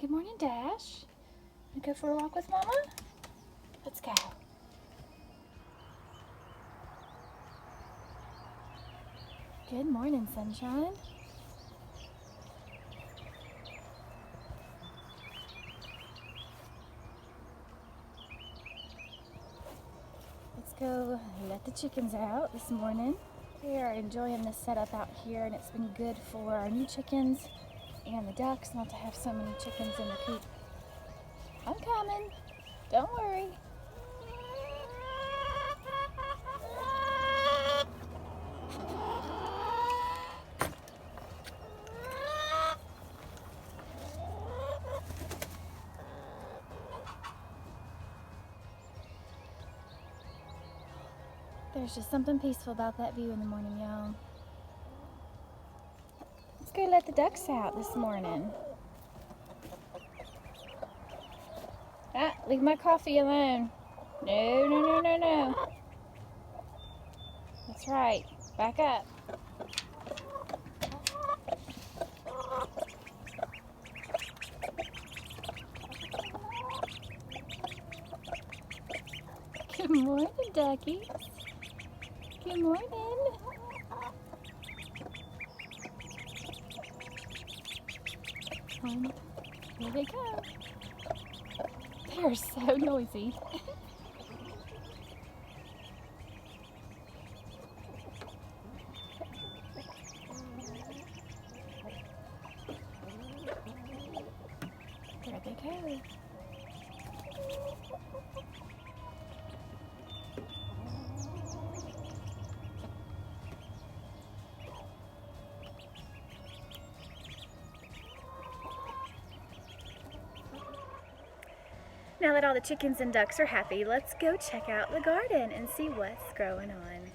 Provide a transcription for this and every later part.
Good morning, Dash. Wanna go for a walk with Mama? Let's go. Good morning, sunshine. Let's go let the chickens out this morning. We are enjoying this setup out here, and it's been good for our new chickens and the ducks not to have so many chickens in the coop. I'm coming. Don't worry. There's just something peaceful about that view in the morning, y'all. Let's go let the ducks out this morning. Ah, leave my coffee alone. No, no, no, no, no. That's right. Back up. Good morning, duckies. Good morning. Here they go. They're so noisy. There they go. Now that all the chickens and ducks are happy, let's go check out the garden and see what's growing on.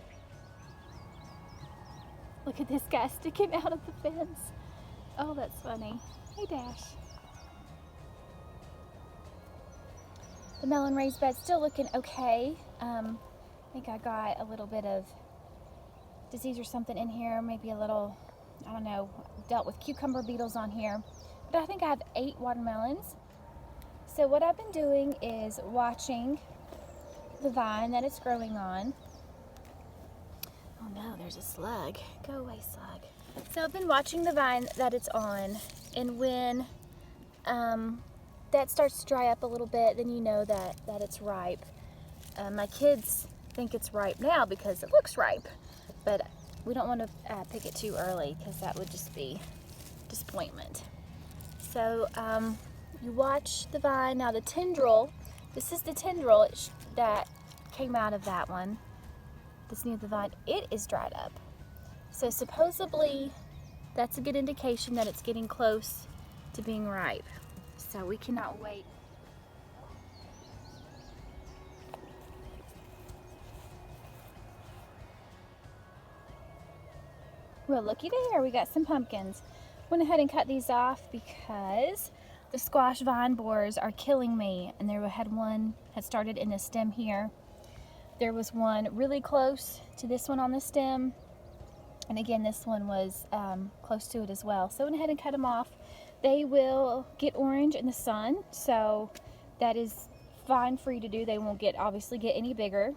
Look at this guy sticking out of the fence. Oh, that's funny. Hey, Dash. The melon raised bed's still looking okay. I think I got a little bit of disease or something in here, maybe a little, I don't know, dealt with cucumber beetles on here. But I think I have 8 watermelons. So what I've been doing is watching the vine that it's growing on. Oh no, there's a slug. Go away, slug. So I've been watching the vine that it's on, and when that starts to dry up a little bit, then you know that it's ripe. My kids think it's ripe now because it looks ripe, but we don't want to pick it too early because that would just be disappointment. So you watch the vine. Now the tendril, this is the tendril that came out of that one. This near the vine, it is dried up. So supposedly that's a good indication that it's getting close to being ripe. So we cannot wait. Well, looky there, we got some pumpkins. Went ahead and cut these off because the squash vine borers are killing me, and there had one had started in the stem here. There was one really close to this one on the stem, and again this one was close to it as well. So I went ahead and cut them off. They will get orange in the sun, so that is fine for you to do. They won't obviously get any bigger.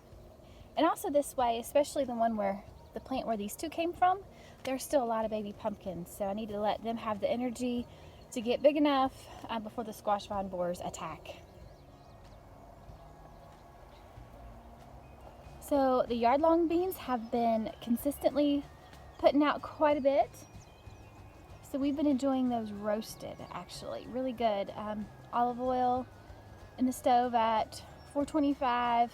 And also this way, especially the one where the plant where these two came from, there's still a lot of baby pumpkins, so I need to let them have the energy to get big enough before the squash vine borers attack. So the yard long beans have been consistently putting out quite a bit. So we've been enjoying those roasted, actually, really good. Olive oil in the stove at 425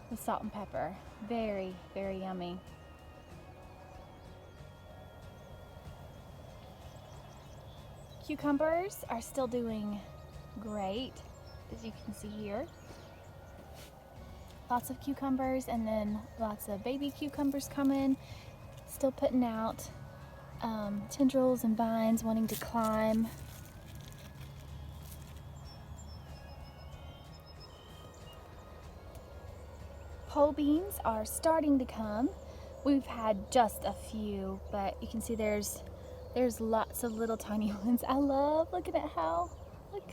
with salt and pepper. Very, very yummy. Cucumbers are still doing great, as you can see here. Lots of cucumbers, and then lots of baby cucumbers coming. Still putting out tendrils and vines wanting to climb. Pole beans are starting to come. We've had just a few, but you can see they There's lots of little tiny ones. I love looking at how, look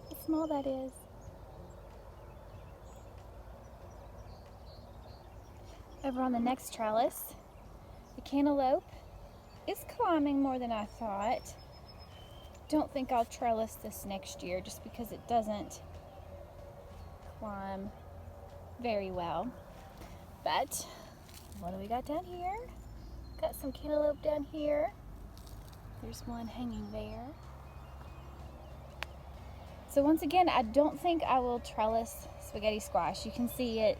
how small that is. Over on the next trellis, the cantaloupe is climbing more than I thought. Don't think I'll trellis this next year just because it doesn't climb very well. But what do we got down here? Got some cantaloupe down here. There's one hanging there. So once again, I don't think I will trellis spaghetti squash. You can see it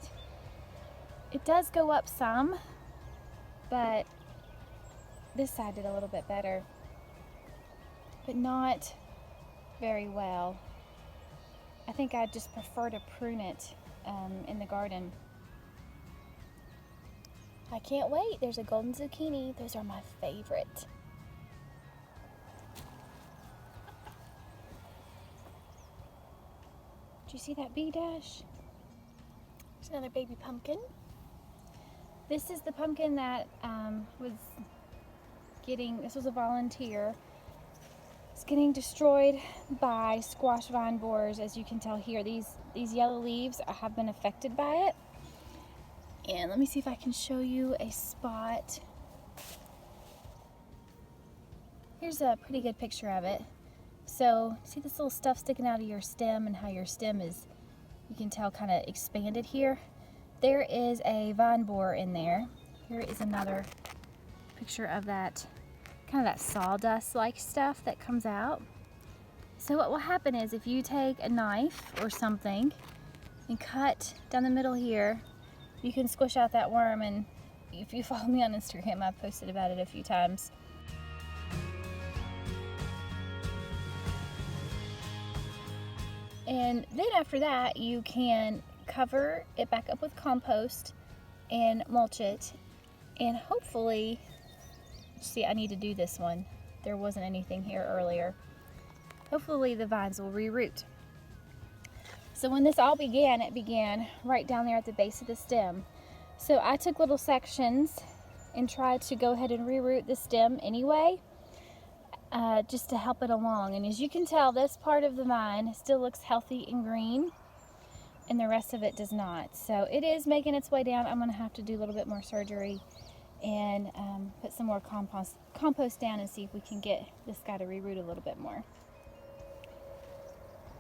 does go up some, but this side did a little bit better, but not very well. I think I just prefer to prune it in the garden. I can't wait. There's a golden zucchini. Those are my favorite. Did you see that bee dash? There's another baby pumpkin. This is the pumpkin that this was a volunteer. It's getting destroyed by squash vine borers, as you can tell here. These yellow leaves have been affected by it. And let me see if I can show you a spot. Here's a pretty good picture of it. So, see this little stuff sticking out of your stem and how your stem is, you can tell, kind of expanded here? There is a vine borer in there. Here is another picture of that, kind of that sawdust-like stuff that comes out. So what will happen is if you take a knife or something and cut down the middle here, you can squish out that worm, and if you follow me on Instagram, I've posted about it a few times. And then after that, you can cover it back up with compost and mulch it, and hopefully, see, I need to do this one. There wasn't anything here earlier. Hopefully the vines will reroot. So when this all began, it began right down there at the base of the stem. So I took little sections and tried to go ahead and reroot the stem anyway, just to help it along. And as you can tell, this part of the vine still looks healthy and green, and the rest of it does not. So it is making its way down. I'm going to have to do a little bit more surgery and put some more compost down and see if we can get this guy to reroot a little bit more.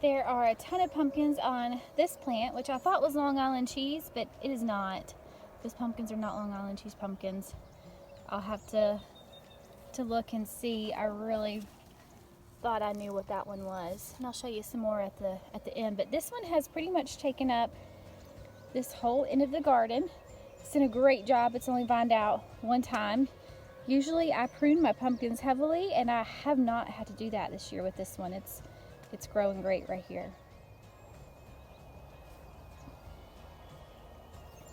There are a ton of pumpkins on this plant, which I thought was Long Island cheese, but it is not. Those pumpkins are not Long Island cheese pumpkins. I'll have to look and see. I really thought I knew what that one was, and I'll show you some more at the end. But this one has pretty much taken up this whole end of the garden. It's done a great job. It's only vined out one time. Usually I prune my pumpkins heavily, and I have not had to do that this year with this one. It's growing great right here.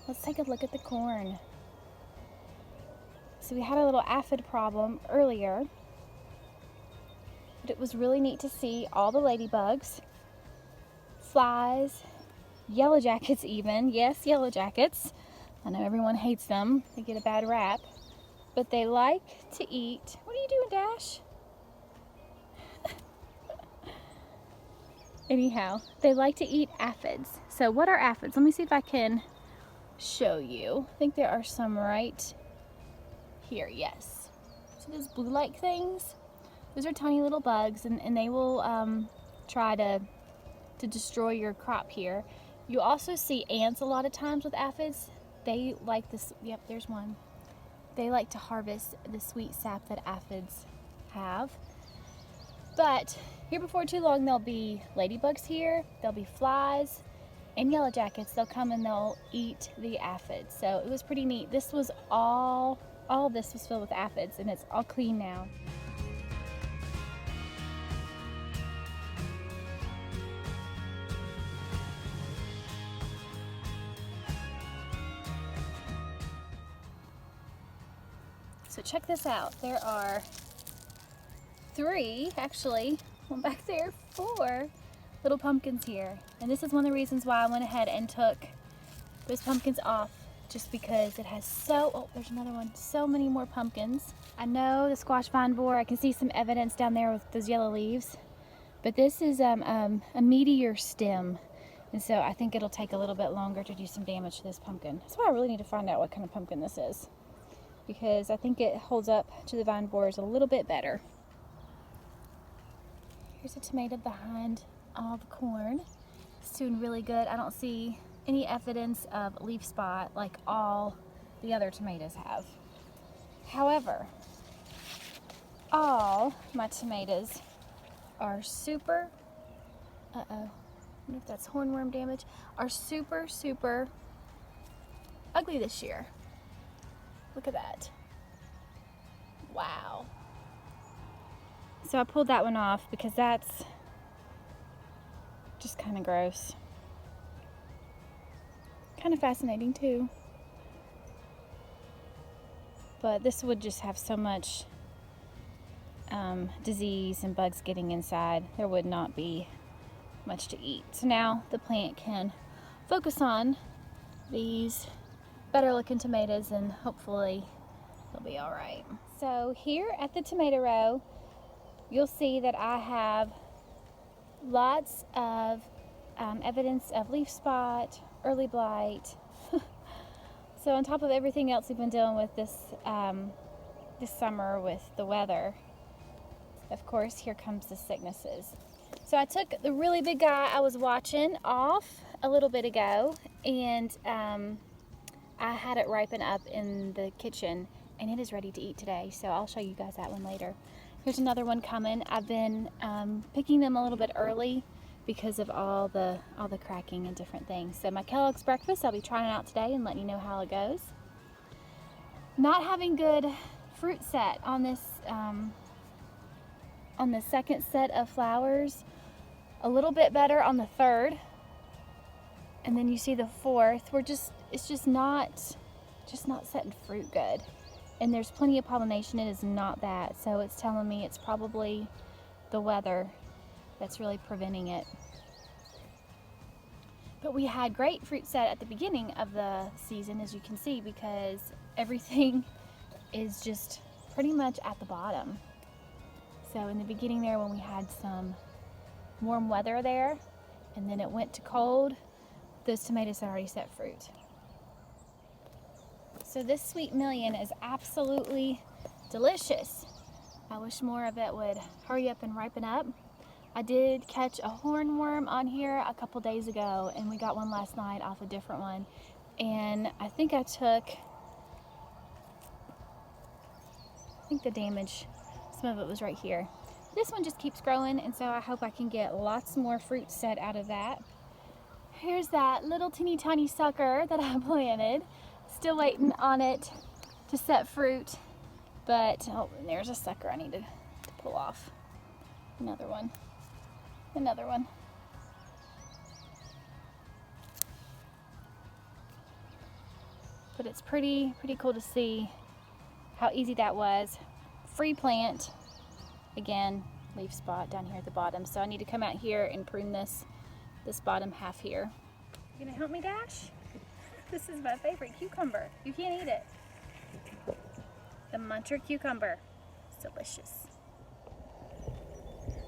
Let's take a look at the corn. So we had a little aphid problem earlier, but it was really neat to see all the ladybugs, flies, yellow jackets even. Yes, yellow jackets. I know everyone hates them. They get a bad rap, but they like to eat. What are you doing, Dash? Anyhow, they like to eat aphids. So what are aphids? Let me see if I can show you. I think there are some right here. Yes. So those blue-like things, those are tiny little bugs, and they will try to destroy your crop here. You also see ants a lot of times with aphids. They like this. Yep, there's one. They like to harvest the sweet sap that aphids have. But here before too long, there'll be ladybugs here, there'll be flies, and yellow jackets. They'll come and they'll eat the aphids. So it was pretty neat. This was all of this was filled with aphids, and it's all clean now. So check this out. There are 3, actually, one back there, 4 little pumpkins here. And this is one of the reasons why I went ahead and took those pumpkins off just because it has oh, there's another one, so many more pumpkins. I know the squash vine borer, I can see some evidence down there with those yellow leaves, but this is a meatier stem, and so I think it'll take a little bit longer to do some damage to this pumpkin. That's why I really need to find out what kind of pumpkin this is, because I think it holds up to the vine borers a little bit better. Here's a tomato behind all the corn. It's doing really good. I don't see any evidence of leaf spot like all the other tomatoes have. However, all my tomatoes are super, I wonder if that's hornworm damage, are super, super ugly this year. Look at that. Wow. So I pulled that one off because that's just kind of gross. Kind of fascinating too. But this would just have so much disease and bugs getting inside. There would not be much to eat. So now the plant can focus on these better looking tomatoes and hopefully they'll be all right. So here at the tomato row, you'll see that I have lots of evidence of leaf spot, early blight. So on top of everything else we've been dealing with this summer with the weather, of course, here comes the sicknesses. So I took the really big guy I was watching off a little bit ago, and I had it ripen up in the kitchen, and it is ready to eat today. So I'll show you guys that one later. Here's another one coming. I've been picking them a little bit early because of all the cracking and different things. So my Kellogg's breakfast, I'll be trying it out today and letting you know how it goes. Not having good fruit set on this on the second set of flowers. A little bit better on the third, and then you see the fourth. It's just not setting fruit good. And there's plenty of pollination. It is not that. So it's telling me it's probably the weather that's really preventing it. But we had great fruit set at the beginning of the season, as you can see, because everything is just pretty much at the bottom. So in the beginning there, when we had some warm weather there, and then it went to cold, those tomatoes had already set fruit. So this Sweet Million is absolutely delicious. I wish more of it would hurry up and ripen up. I did catch a hornworm on here a couple days ago, and we got one last night off a different one. And I think the damage, some of it was right here. This one just keeps growing, and so I hope I can get lots more fruit set out of that. Here's that little teeny tiny sucker that I planted. Still waiting on it to set fruit, but oh, and there's a sucker I need to pull off. Another one. But it's pretty cool to see how easy that was. Free plant. Again, leaf spot down here at the bottom. So I need to come out here and prune this bottom half here. You gonna help me, Dash? This is my favorite cucumber. You can't eat it. The Muncher cucumber. It's delicious.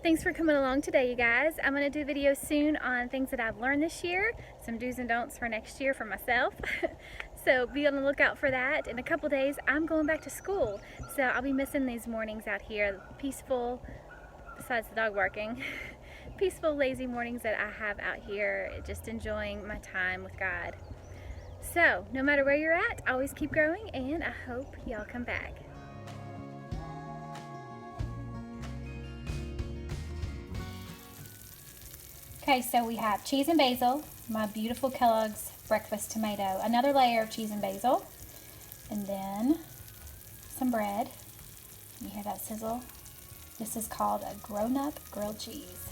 Thanks for coming along today, you guys. I'm going to do videos soon on things that I've learned this year, some do's and don'ts for next year for myself. So be on the lookout for that. In a couple days, I'm going back to school, so I'll be missing these mornings out here. Peaceful, besides the dog barking, peaceful, lazy mornings that I have out here, just enjoying my time with God. So, no matter where you're at, always keep growing, and I hope y'all come back. Okay, so we have cheese and basil, my beautiful Kellogg's breakfast tomato, another layer of cheese and basil, and then some bread. You hear that sizzle? This is called a grown-up grilled cheese.